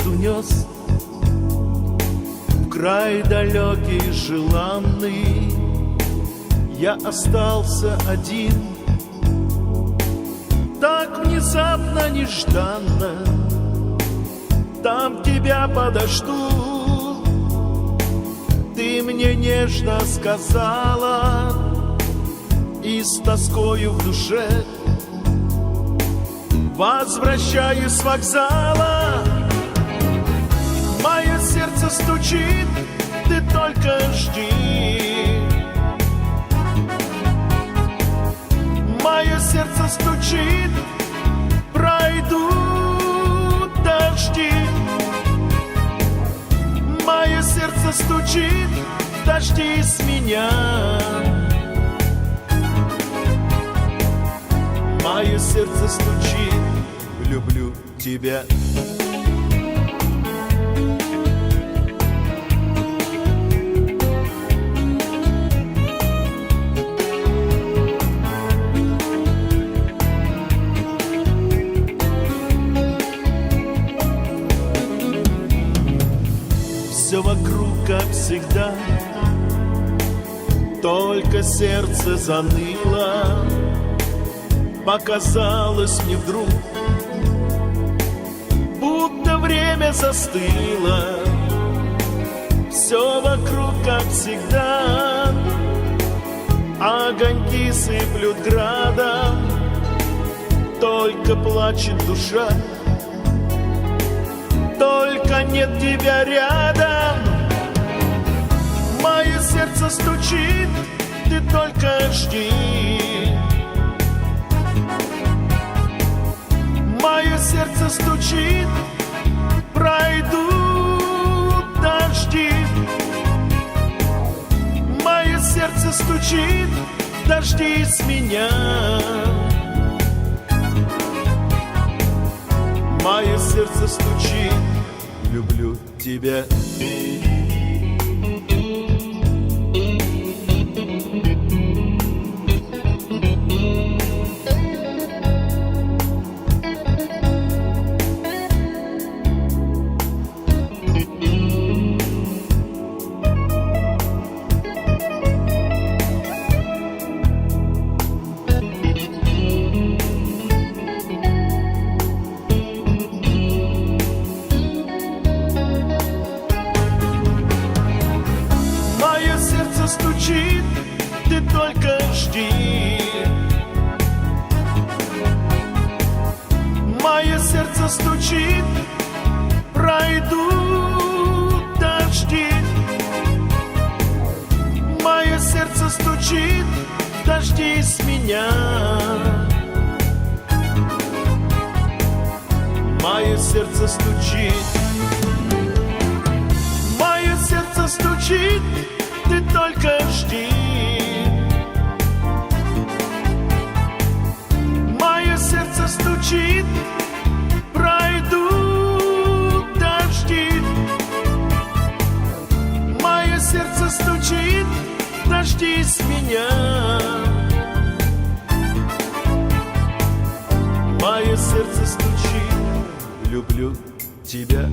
поезд унес в край далекий желанный. Я остался один, так внезапно, нежданно. Там тебя подожду, ты мне нежно сказала, и с тоскою в душе возвращаюсь с вокзала. Мое сердце стучит, ты только жди. Мое сердце стучит, пройдут дожди. Мое сердце стучит, дождись меня. Мое сердце стучит, люблю тебя. Все вокруг, как всегда, только сердце заныло. Показалось мне вдруг, будто время застыло. Все вокруг, как всегда, огоньки сыплют градом, только плачет душа, только нет тебя рядом. Мое сердце стучит, ты только жди. Мое сердце стучит, пройдут дожди. Мое сердце стучит, дождись меня. Мое сердце стучит, люблю тебя. Стучит, ты только жди. Мое сердце стучит, пройдут дожди. Мое сердце стучит, дождись меня. Мое сердце стучит, мое сердце стучит, ты только жди. Мое сердце стучит, пройдут дожди. Мое сердце стучит, дождись меня. Мое сердце стучит, люблю тебя.